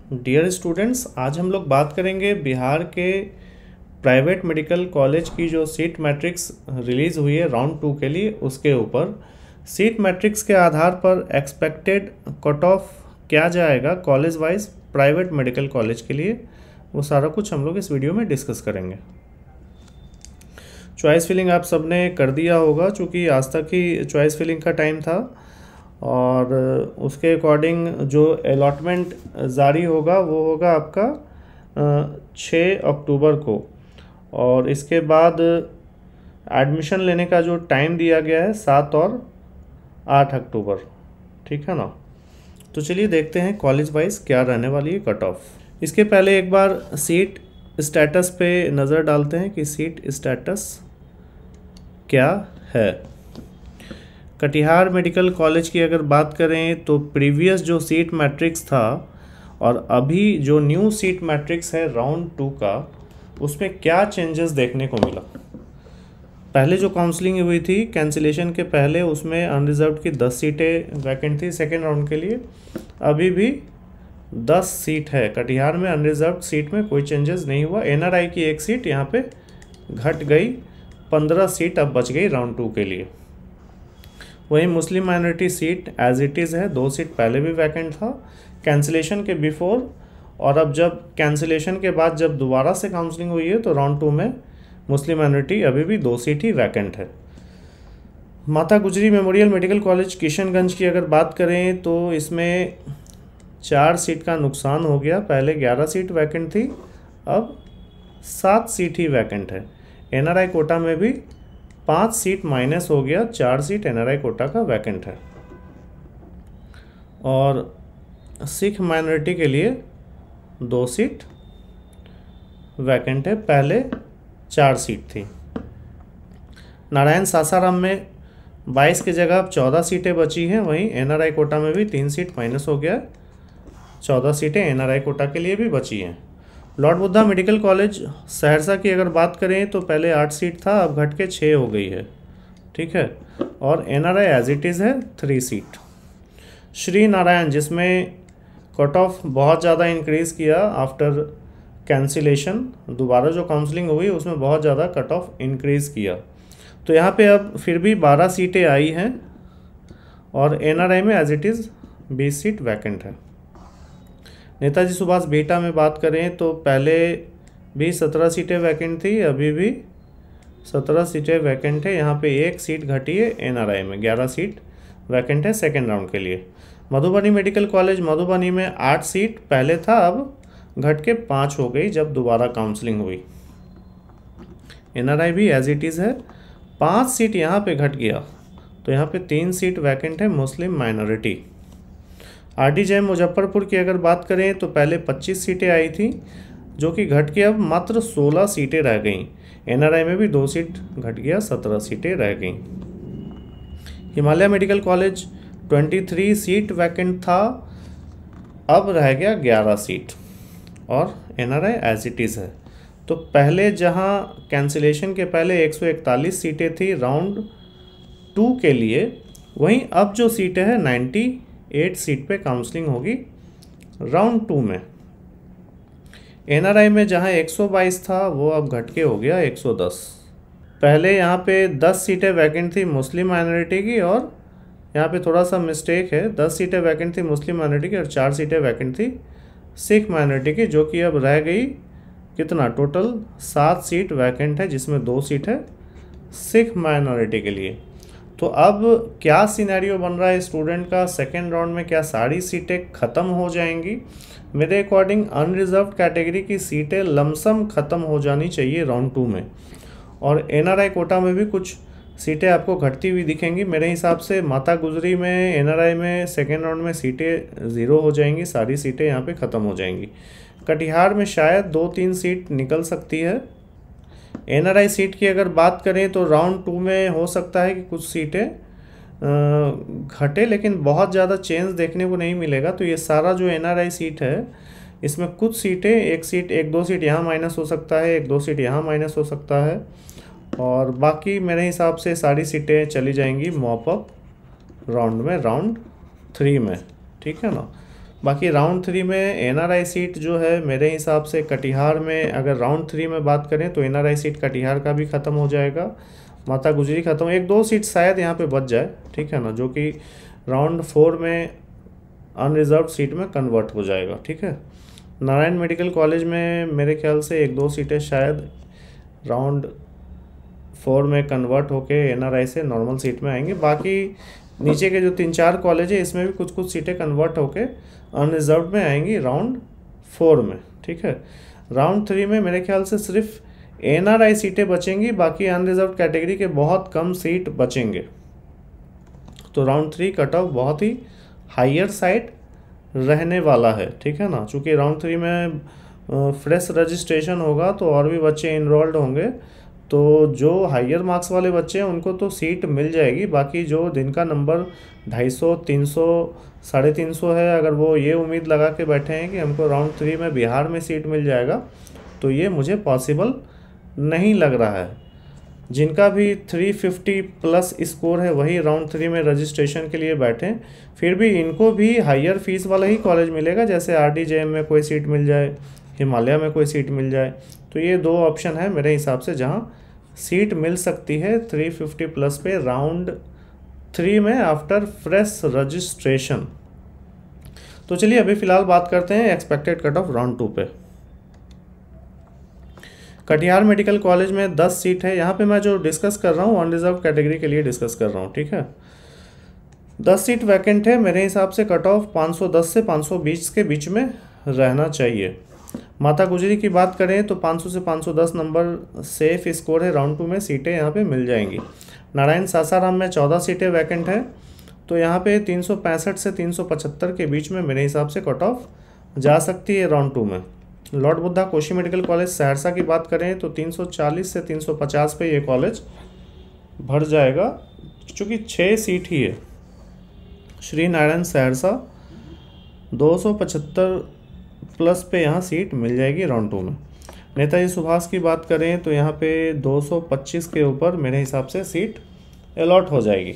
Dear students, आज हम लोग बात करेंगे बिहार के प्राइवेट मेडिकल कॉलेज की जो सीट मैट्रिक्स रिलीज़ हुई है राउंड 2 के लिए, उसके ऊपर सीट मैट्रिक्स के आधार पर एक्सपेक्टेड कट ऑफ क्या जाएगा college wise private medical college के लिए, वो सारा कुछ हम लोग इस वीडियो में डिस्कस करेंगे। चॉइस फिलिंग आप सबने कर दिया होगा, चूँकि आज तक ही चॉइस फिलिंग का टाइम था और उसके अकॉर्डिंग जो अलॉटमेंट जारी होगा वो होगा आपका 6 अक्टूबर को, और इसके बाद एडमिशन लेने का जो टाइम दिया गया है 7 और 8 अक्टूबर, ठीक है ना। तो चलिए देखते हैं कॉलेज वाइज क्या रहने वाली है कट ऑफ। इसके पहले एक बार सीट स्टेटस पे नज़र डालते हैं कि सीट स्टेटस क्या है। कटिहार मेडिकल कॉलेज की अगर बात करें तो प्रीवियस जो सीट मैट्रिक्स था और अभी जो न्यू सीट मैट्रिक्स है राउंड 2 का, उसमें क्या चेंजेस देखने को मिला। पहले जो काउंसलिंग हुई थी कैंसिलेशन के पहले, उसमें अनरिजर्व्ड की 10 सीटें वैकेंट थी सेकेंड राउंड के लिए। अभी भी 10 सीट है कटिहार में, अनरिजर्व्ड सीट में कोई चेंजेस नहीं हुआ। एनआरआई की 1 सीट यहाँ पे घट गई, 15 सीट अब बच गई राउंड 2 के लिए। वहीं Muslim minority seat as it is है, 2 सीट पहले भी वैकेंट था कैंसिलेशन के बिफोर, और अब जब कैंसिलेशन के बाद जब दोबारा से काउंसलिंग हुई है तो राउंड 2 में मुस्लिम माइनॉरिटी अभी भी 2 सीट ही वैकेंट है। माता गुजरी मेमोरियल मेडिकल कॉलेज किशनगंज की अगर बात करें तो इसमें 4 सीट का नुकसान हो गया। पहले 11 सीट वैकेंट थी, अब 7 सीट ही वैकेंट है। एनआरआई कोटा में भी 5 सीट माइनस हो गया, 4 सीट एनआरआई कोटा का वैकेंट है। और सिख माइनॉरिटी के लिए 2 सीट वैकेंट है, पहले 4 सीट थी। नारायण सासाराम में 22 की जगह अब 14 सीटें बची हैं। वहीं एनआरआई कोटा में भी 3 सीट माइनस हो गया, 14 सीटें एनआरआई कोटा के लिए भी बची हैं। Lord Buddha medical College Saharsa की अगर बात करें तो पहले 8 सीट था, अब घट के 6 हो गई है, ठीक है। और एनआरआई एज इट इज़ है 3 सीट। श्री नारायण, जिसमें कट ऑफ बहुत ज़्यादा इंक्रीज़ किया आफ्टर कैंसिलेशन, दोबारा जो काउंसलिंग हुई उसमें बहुत ज़्यादा कट ऑफ इंक्रीज़ किया, तो यहाँ पे अब फिर भी 12 सीटें आई हैं और एनआरआई में as it is 20 seat vacant है। नेताजी सुभाष बिहटा में बात करें तो पहले भी 17 सीटें वैकेंट थी, अभी भी 17 सीटें वैकेंट है। यहाँ पे 1 सीट घटी है एनआरआई में, 11 सीट वैकेंट है सेकेंड राउंड के लिए। मधुबनी मेडिकल कॉलेज मधुबनी में 8 सीट पहले था, अब घट के 5 हो गई जब दोबारा काउंसलिंग हुई। एनआरआई भी एज इट इज़ है, 5 सीट यहाँ पे घट गया, तो यहाँ पे 3 सीट वैकेंट है मुस्लिम माइनॉरिटी। आरडी जैम मुजफ्फरपुर की अगर बात करें तो पहले 25 सीटें आई थी, जो कि घट के अब मात्र 16 सीटें रह गईं। एनआरआई में भी 2 सीट घट गया, 17 सीटें रह गईं। Himalaya medical college 23 seat vacant था, अब रह गया 11 सीट, और एनआरआई एज इट इज़ है। तो पहले जहां कैंसिलेशन के पहले 141 सीटें थी राउंड 2 के लिए, वहीं अब जो सीटें हैं 98 सीट पे काउंसलिंग होगी राउंड 2 में। एनआरआई में जहां 122 था वो अब घट के हो गया 110। पहले यहाँ पे 10 सीटें वैकेंट थी मुस्लिम माइनॉरिटी की, और यहाँ पे थोड़ा सा मिस्टेक है, 10 सीटें वैकेंट थी मुस्लिम माइनॉरिटी की और 4 सीटें वैकेंट थी सिख माइनॉरिटी की, जो कि अब रह गई कितना, टोटल 7 सीट वैकेंट है, जिसमें 2 सीट है सिख माइनॉरिटी के लिए। तो अब क्या सिनेरियो बन रहा है स्टूडेंट का, सेकेंड राउंड में क्या सारी सीटें ख़त्म हो जाएंगी? मेरे अकॉर्डिंग अनरिजर्व्ड कैटेगरी की सीटें लमसम ख़त्म हो जानी चाहिए राउंड 2 में, और एनआरआई कोटा में भी कुछ सीटें आपको घटती हुई दिखेंगी। मेरे हिसाब से माता गुजरी में एनआरआई में सेकेंड राउंड में सीटें 0 हो जाएंगी, सारी सीटें यहाँ पे ख़त्म हो जाएंगी। कटिहार में शायद 2-3 सीट निकल सकती है। एनआरआई सीट की अगर बात करें तो राउंड 2 में हो सकता है कि कुछ सीटें घटे, लेकिन बहुत ज़्यादा चेंज देखने को नहीं मिलेगा। तो ये सारा जो एनआरआई सीट है, इसमें कुछ सीटें, 1-2 सीट यहाँ माइनस हो सकता है, 1-2 सीट यहाँ माइनस हो सकता है, और बाकी मेरे हिसाब से सारी सीटें चली जाएंगी मॉप अप राउंड में, राउंड 3 में, ठीक है ना। बाकी राउंड 3 में एनआरआई सीट जो है मेरे हिसाब से कटिहार में, अगर राउंड 3 में बात करें तो एनआरआई सीट कटिहार का भी ख़त्म हो जाएगा, माता गुजरी ख़त्म, 1-2 सीट शायद यहाँ पे बच जाए, ठीक है ना, जो कि राउंड 4 में अनरिजर्व सीट में कन्वर्ट हो जाएगा, ठीक है। नारायण मेडिकल कॉलेज में मेरे ख्याल से 1-2 सीटें शायद राउंड 4 में कन्वर्ट होके एनआरआई से नॉर्मल सीट में आएंगे। बाकी नीचे के जो 3-4 कॉलेज है इसमें भी कुछ कुछ सीटें कन्वर्ट होके अनरिजर्व में आएंगी राउंड 4 में, ठीक है। राउंड 3 में मेरे ख्याल से सिर्फ एनआरआई सीटें बचेंगी, बाकी अनरिजर्व कैटेगरी के बहुत कम सीट बचेंगे। तो राउंड 3 कट ऑफ बहुत ही हायर साइड रहने वाला है, ठीक है ना। चूँकि राउंड 3 में फ्रेश रजिस्ट्रेशन होगा तो और भी बच्चे इनरोल्ड होंगे, तो जो हायर मार्क्स वाले बच्चे हैं उनको तो सीट मिल जाएगी। बाकी जो जिनका नंबर 250, 300, 350 है, अगर वो ये उम्मीद लगा के बैठे हैं कि हमको राउंड 3 में बिहार में सीट मिल जाएगा, तो ये मुझे पॉसिबल नहीं लग रहा है। जिनका भी 350 प्लस स्कोर है वही राउंड 3 में रजिस्ट्रेशन के लिए बैठें, फिर भी इनको भी हायर फीस वाला ही कॉलेज मिलेगा, जैसे RDJM में कोई सीट मिल जाए, हिमालय में कोई सीट मिल जाए। तो ये 2 ऑप्शन है मेरे हिसाब से जहाँ सीट मिल सकती है 350 प्लस पे राउंड 3 में आफ्टर फ्रेश रजिस्ट्रेशन। तो चलिए अभी फ़िलहाल बात करते हैं एक्सपेक्टेड कट ऑफ राउंड 2 पे। कटिहार मेडिकल कॉलेज में 10 सीट है। यहाँ पे मैं जो डिस्कस कर रहा हूँ अनरिजर्व कैटेगरी के लिए डिस्कस कर रहा हूँ, ठीक है। 10 सीट वैकेंट है। मेरे हिसाब से कट ऑफ 510 से 520 के बीच में रहना चाहिए। माता गुजरी की बात करें तो 500 से 510 नंबर सेफ स्कोर है, राउंड 2 में सीटें यहाँ पे मिल जाएंगी। नारायण सासाराम में 14 सीटें वैकेंट है, तो यहाँ पे 365 से 375 के बीच में मेरे हिसाब से कट ऑफ जा सकती है राउंड 2 में। Lord Buddha Koshi Medical College Saharsa की बात करें तो 340 से 350 पे ये कॉलेज भर जाएगा, चूँकि 6 सीट ही है। श्री नारायण सहरसा 275 प्लस पे यहाँ सीट मिल जाएगी राउंड 2 में। नेताजी सुभाष की बात करें तो यहाँ पे 225 के ऊपर मेरे हिसाब से सीट अलॉट हो जाएगी।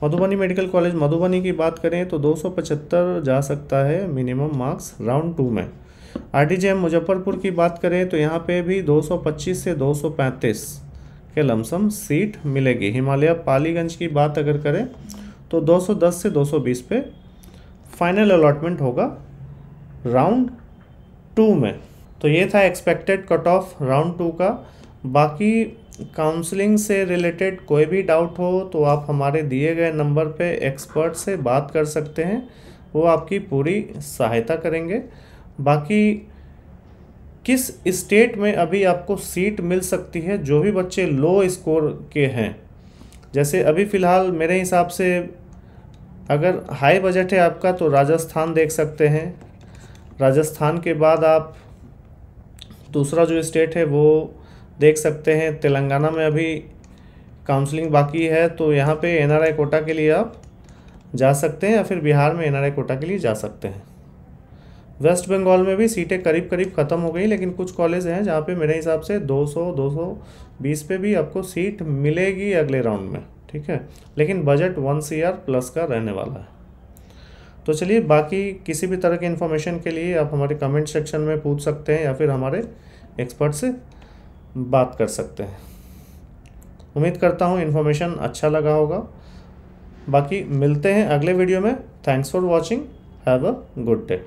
मधुबनी मेडिकल कॉलेज मधुबनी की बात करें तो 275 जा सकता है मिनिमम मार्क्स राउंड 2 में। RDJM मुजफ्फरपुर की बात करें तो यहाँ पे भी 225 से 235 के लमसम सीट मिलेगी। हिमालय पालीगंज की बात अगर करें तो 210 से 220 पे फाइनल अलॉटमेंट होगा राउंड 2 में। तो ये था एक्सपेक्टेड कट ऑफ राउंड 2 का। बाकी काउंसलिंग से रिलेटेड कोई भी डाउट हो तो आप हमारे दिए गए नंबर पे एक्सपर्ट से बात कर सकते हैं, वो आपकी पूरी सहायता करेंगे। बाकी किस स्टेट में अभी आपको सीट मिल सकती है, जो भी बच्चे लो स्कोर के हैं, जैसे अभी फ़िलहाल मेरे हिसाब से अगर हाई बजट है आपका तो राजस्थान देख सकते हैं। राजस्थान के बाद आप दूसरा जो स्टेट है वो देख सकते हैं। तेलंगाना में अभी काउंसलिंग बाकी है, तो यहाँ पे NRI कोटा के लिए आप जा सकते हैं, या फिर बिहार में NRI कोटा के लिए जा सकते हैं। वेस्ट बंगाल में भी सीटें करीब करीब ख़त्म हो गई, लेकिन कुछ कॉलेज हैं जहाँ पे मेरे हिसाब से 200-220 पे भी आपको सीट मिलेगी अगले राउंड में, ठीक है। लेकिन बजट 1 CR प्लस का रहने वाला है। तो चलिए, बाकी किसी भी तरह की इन्फॉर्मेशन के लिए आप हमारे कमेंट सेक्शन में पूछ सकते हैं, या फिर हमारे एक्सपर्ट से बात कर सकते हैं। उम्मीद करता हूँ इन्फॉर्मेशन अच्छा लगा होगा। बाकी मिलते हैं अगले वीडियो में। Thanks for watching. Have a good day.